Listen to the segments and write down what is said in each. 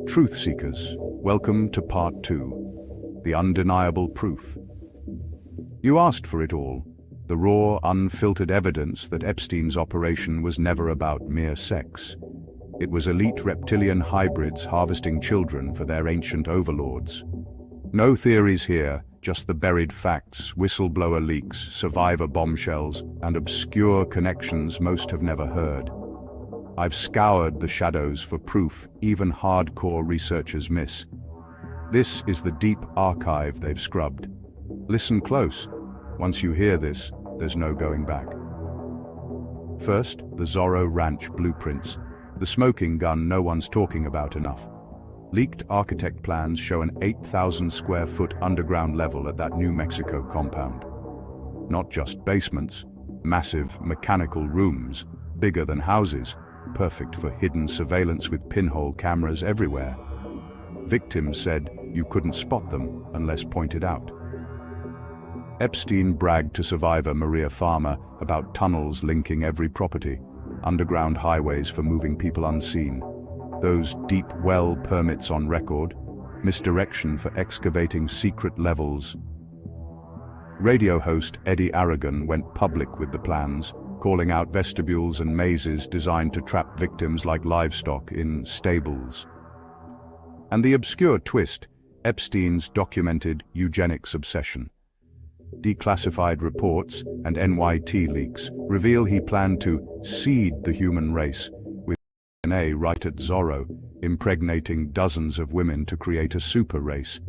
Truth seekers, welcome to part 2, the undeniable proof. You asked for it all, the raw, unfiltered evidence that Epstein's operation was never about mere sex. It was elite reptilian hybrids harvesting children for their ancient overlords. No theories here, just the buried facts, whistleblower leaks, survivor bombshells, and obscure connections most have never heard. I've scoured the shadows for proof even hardcore researchers miss. This is the deep archive they've scrubbed. Listen close. Once you hear this, there's no going back. First, the Zorro Ranch blueprints, the smoking gun no one's talking about enough. Leaked architect plans show an 8,000 square foot underground level at that New Mexico compound. Not just basements, massive mechanical rooms, bigger than houses, perfect for hidden surveillance with pinhole cameras everywhere. Victims said you couldn't spot them unless pointed out. Epstein bragged to survivor Maria Farmer about tunnels linking every property, underground highways for moving people unseen, those deep well permits on record, misdirection for excavating secret levels. Radio host Eddie Aragon went public with the plans, calling out vestibules and mazes designed to trap victims like livestock in stables. And the obscure twist, Epstein's documented eugenics obsession. Declassified reports and NYT leaks reveal he planned to seed the human race, with DNA right at Zorro, impregnating dozens of women to create a super race.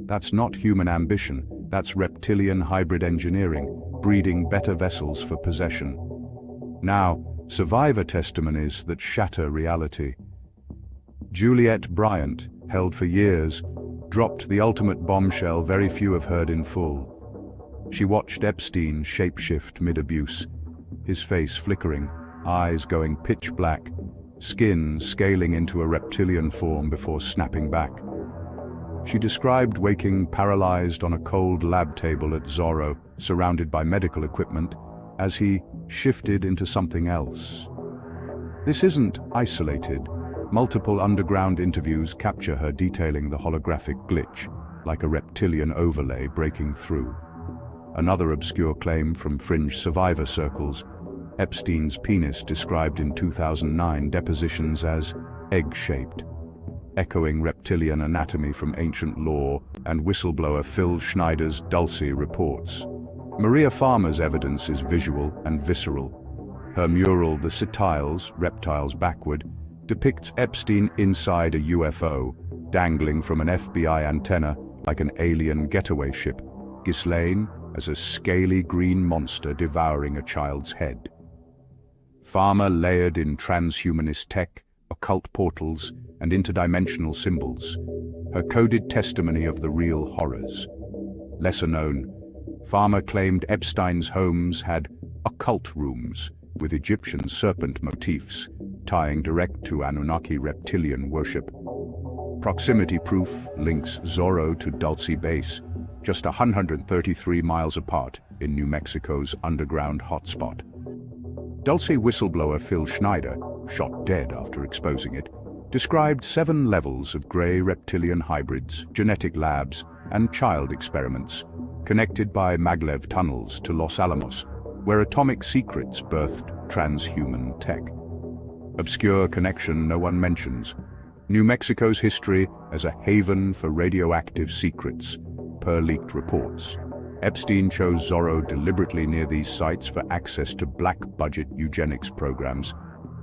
That's not human ambition, that's reptilian hybrid engineering, breeding better vessels for possession. Now, survivor testimonies that shatter reality. Juliette Bryant, held for years, dropped the ultimate bombshell very few have heard in full. She watched Epstein shapeshift mid-abuse, his face flickering, eyes going pitch black, skin scaling into a reptilian form before snapping back. She described waking paralyzed on a cold lab table at Zorro, surrounded by medical equipment, as he shifted into something else. This isn't isolated. Multiple underground interviews capture her detailing the holographic glitch, like a reptilian overlay breaking through. Another obscure claim from fringe survivor circles, Epstein's penis described in 2009 depositions as egg-shaped, echoing reptilian anatomy from ancient lore and whistleblower Phil Schneider's Dulce reports. Maria Farmer's evidence is visual and visceral. Her mural, The Setiles, Reptiles Backward, depicts Epstein inside a UFO, dangling from an FBI antenna like an alien getaway ship, Ghislaine as a scaly green monster devouring a child's head. Farmer layered in transhumanist tech, occult portals, and interdimensional symbols, her coded testimony of the real horrors. Lesser known, Farmer claimed Epstein's homes had occult rooms with Egyptian serpent motifs, tying direct to Anunnaki reptilian worship. Proximity proof links Zorro to Dulce Base, just 133 miles apart in New Mexico's underground hotspot. Dulce whistleblower Phil Schneider, shot dead after exposing it, described 7 levels of grey reptilian hybrids, genetic labs, and child experiments, connected by maglev tunnels to Los Alamos, where atomic secrets birthed transhuman tech. Obscure connection no one mentions. New Mexico's history as a haven for radioactive secrets, per leaked reports. Epstein chose Zorro deliberately near these sites for access to black-budget eugenics programs.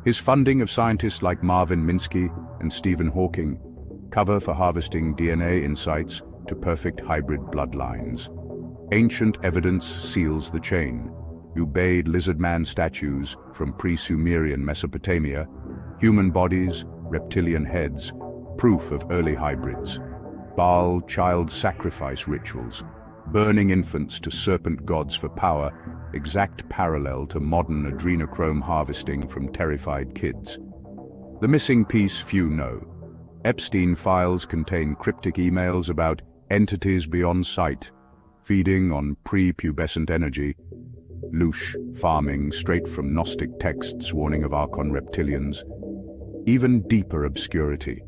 His funding of scientists like Marvin Minsky and Stephen Hawking, cover for harvesting DNA insights to perfect hybrid bloodlines. Ancient evidence seals the chain. Ubaid lizard man statues from pre-Sumerian Mesopotamia, human bodies, reptilian heads, proof of early hybrids. Baal child sacrifice rituals, burning infants to serpent gods for power, exact parallel to modern adrenochrome harvesting from terrified kids. The missing piece few know. Epstein files contain cryptic emails about entities beyond sight, feeding on pre-pubescent energy, louche farming straight from Gnostic texts warning of Archon reptilians. even deeper obscurity.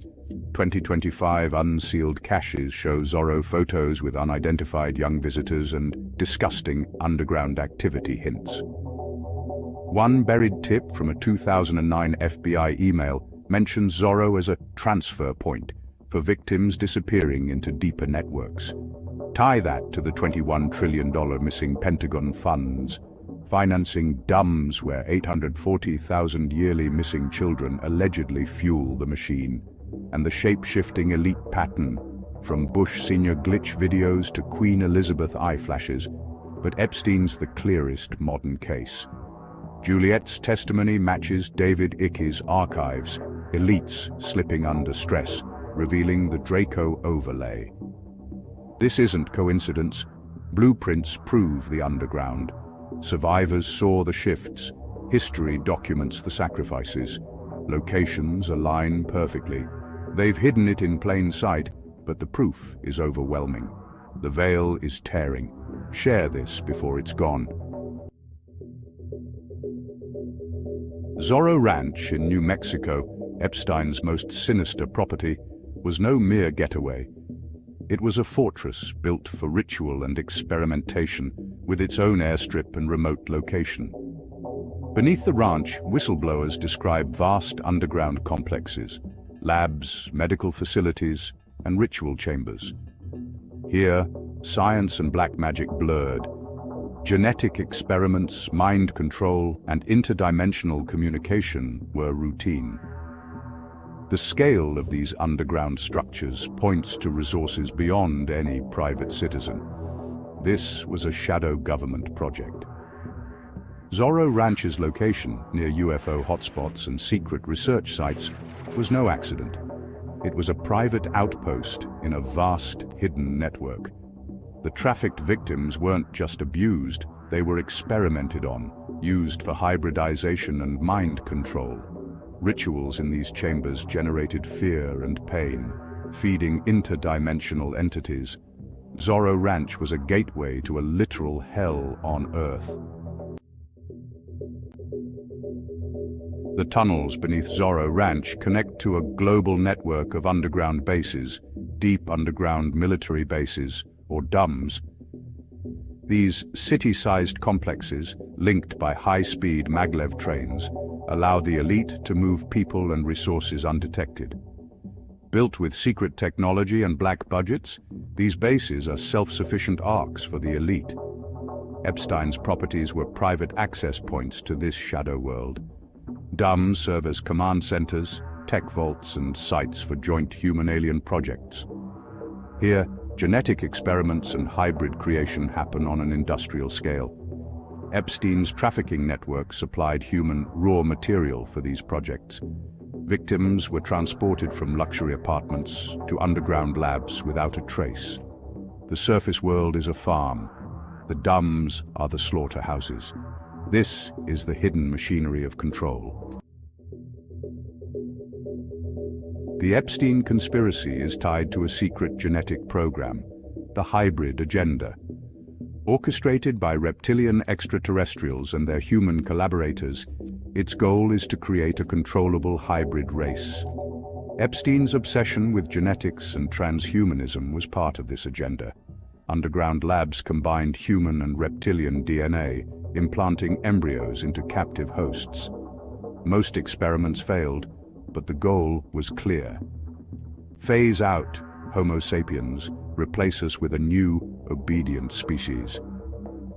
2025 unsealed caches show Zorro photos with unidentified young visitors and disgusting underground activity hints. One buried tip from a 2009 FBI email mentions Zorro as a transfer point for victims disappearing into deeper networks. Tie that to the $21 trillion missing Pentagon funds, financing DUMBs where 840,000 yearly missing children allegedly fuel the machine, and the shape-shifting elite pattern, from Bush Sr. glitch videos to Queen Elizabeth eye flashes, but Epstein's the clearest modern case. Juliet's testimony matches David Ickes' archives, elites slipping under stress, revealing the Draco overlay. This isn't coincidence. Blueprints prove the underground. Survivors saw the shifts. History documents the sacrifices. Locations align perfectly. They've hidden it in plain sight, but the proof is overwhelming. The veil is tearing. Share this before it's gone. Zorro Ranch in New Mexico, Epstein's most sinister property, was no mere getaway. It was a fortress built for ritual and experimentation, with its own airstrip and remote location. Beneath the ranch, whistleblowers describe vast underground complexes, labs, medical facilities, and ritual chambers. Here, science and black magic blurred. Genetic experiments, mind control, and interdimensional communication were routine. The scale of these underground structures points to resources beyond any private citizen. This was a shadow government project. Zorro Ranch's location, near UFO hotspots and secret research sites, was no accident. It was a private outpost in a vast, hidden network. The trafficked victims weren't just abused, they were experimented on, used for hybridization and mind control. Rituals in these chambers generated fear and pain, feeding interdimensional entities. Zorro Ranch was a gateway to a literal hell on Earth. The tunnels beneath Zorro Ranch connect to a global network of underground bases, deep underground military bases, or DUMBs. These city-sized complexes, linked by high-speed maglev trains, allow the elite to move people and resources undetected. Built with secret technology and black budgets, these bases are self-sufficient arks for the elite. Epstein's properties were private access points to this shadow world. DUMBs serve as command centers, tech vaults, and sites for joint human-alien projects. Here, genetic experiments and hybrid creation happen on an industrial scale. Epstein's trafficking network supplied human raw material for these projects. Victims were transported from luxury apartments to underground labs without a trace. The surface world is a farm. The DUMBs are the slaughterhouses. This is the hidden machinery of control. The Epstein conspiracy is tied to a secret genetic program, the hybrid agenda. Orchestrated by reptilian extraterrestrials and their human collaborators, its goal is to create a controllable hybrid race. Epstein's obsession with genetics and transhumanism was part of this agenda. Underground labs combined human and reptilian DNA, implanting embryos into captive hosts. Most experiments failed, but the goal was clear. Phase out Homo sapiens, replace us with a new, obedient species.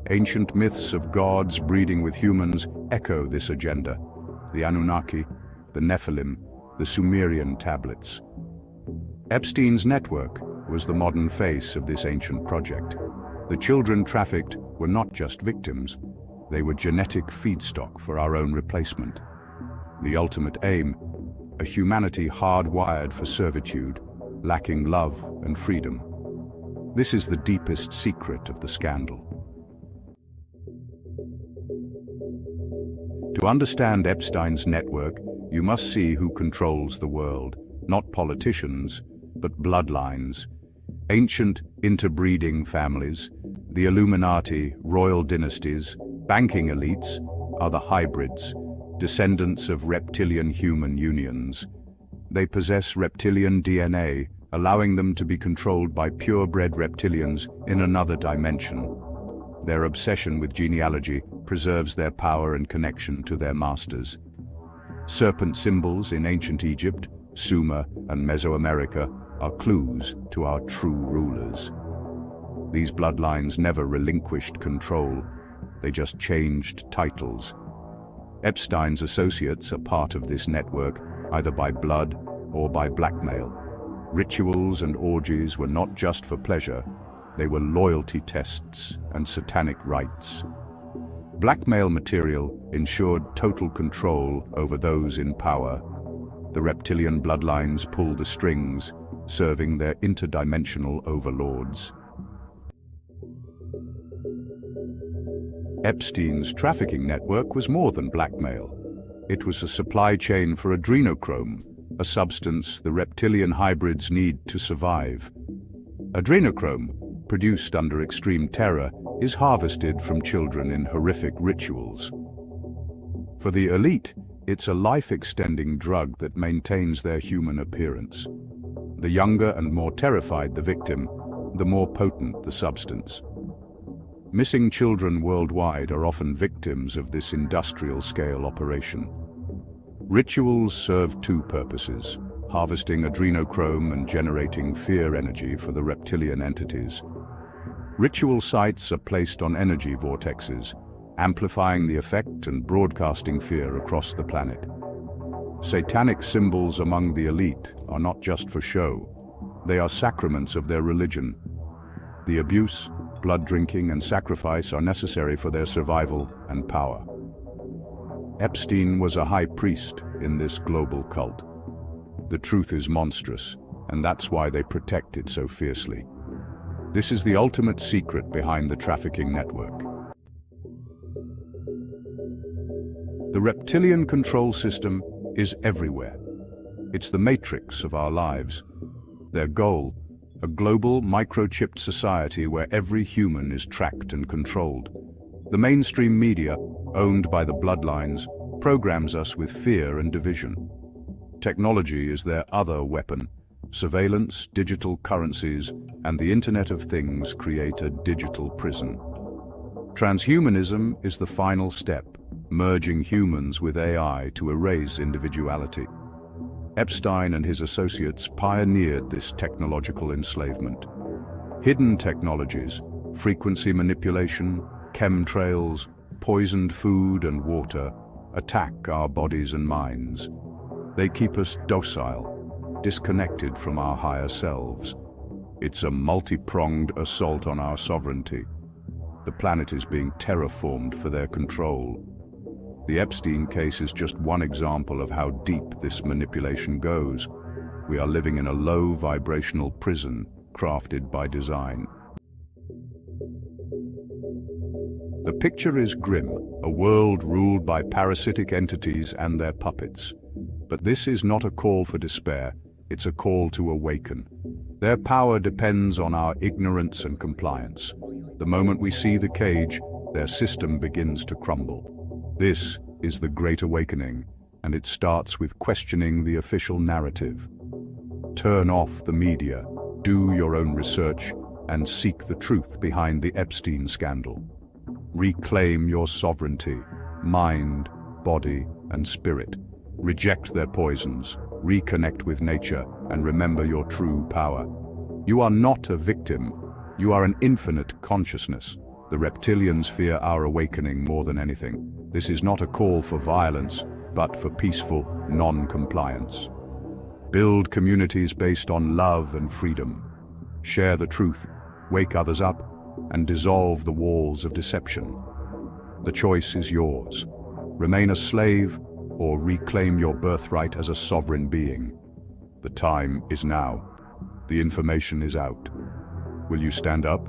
Ancient myths of gods breeding with humans echo this agenda. The Anunnaki, the Nephilim, the Sumerian tablets. Epstein's network was the modern face of this ancient project. The children trafficked were not just victims, they were genetic feedstock for our own replacement. The ultimate aim, a humanity hardwired for servitude, lacking love and freedom. This is the deepest secret of the scandal. To understand Epstein's network, you must see who controls the world, not politicians, but bloodlines. Ancient interbreeding families, the Illuminati, royal dynasties, banking elites are the hybrids. descendants of reptilian human unions. They possess reptilian DNA, allowing them to be controlled by purebred reptilians in another dimension. Their obsession with genealogy preserves their power and connection to their masters. Serpent symbols in ancient Egypt, Sumer, and Mesoamerica are clues to our true rulers. These bloodlines never relinquished control, they just changed titles. Epstein's associates are part of this network, either by blood or by blackmail. Rituals and orgies were not just for pleasure, they were loyalty tests and satanic rites. Blackmail material ensured total control over those in power. The reptilian bloodlines pull the strings, serving their interdimensional overlords. Epstein's trafficking network was more than blackmail. It was a supply chain for adrenochrome, a substance the reptilian hybrids need to survive. Adrenochrome, produced under extreme terror, is harvested from children in horrific rituals. For the elite, it's a life-extending drug that maintains their human appearance. The younger and more terrified the victim, the more potent the substance. Missing children worldwide are often victims of this industrial-scale operation. Rituals serve two purposes: harvesting adrenochrome and generating fear energy for the reptilian entities. Ritual sites are placed on energy vortexes, amplifying the effect and broadcasting fear across the planet. Satanic symbols among the elite are not just for show, they are sacraments of their religion. The abuse, blood drinking, and sacrifice are necessary for their survival and power. Epstein was a high priest in this global cult. The truth is monstrous, and that's why they protect it so fiercely. This is the ultimate secret behind the trafficking network. The reptilian control system is everywhere. It's the matrix of our lives. Their goal, a global microchipped society where every human is tracked and controlled. The mainstream media, owned by the bloodlines, programs us with fear and division. Technology is their other weapon. Surveillance, digital currencies, and the Internet of Things create a digital prison. Transhumanism is the final step, merging humans with AI to erase individuality. Epstein and his associates pioneered this technological enslavement. Hidden technologies, frequency manipulation, chemtrails, poisoned food and water, attack our bodies and minds. They keep us docile, disconnected from our higher selves. It's a multi-pronged assault on our sovereignty. The planet is being terraformed for their control. The Epstein case is just one example of how deep this manipulation goes. We are living in a low vibrational prison crafted by design. The picture is grim, a world ruled by parasitic entities and their puppets. But this is not a call for despair, it's a call to awaken. Their power depends on our ignorance and compliance. The moment we see the cage, their system begins to crumble. This is the Great Awakening, and it starts with questioning the official narrative. Turn off the media, do your own research, and seek the truth behind the Epstein scandal. Reclaim your sovereignty, mind, body, and spirit. Reject their poisons, reconnect with nature, and remember your true power. You are not a victim, you are an infinite consciousness. The reptilians fear our awakening more than anything. This is not a call for violence, but for peaceful non-compliance. Build communities based on love and freedom. Share the truth, wake others up, and dissolve the walls of deception. The choice is yours. Remain a slave or reclaim your birthright as a sovereign being. The time is now. The information is out. Will you stand up?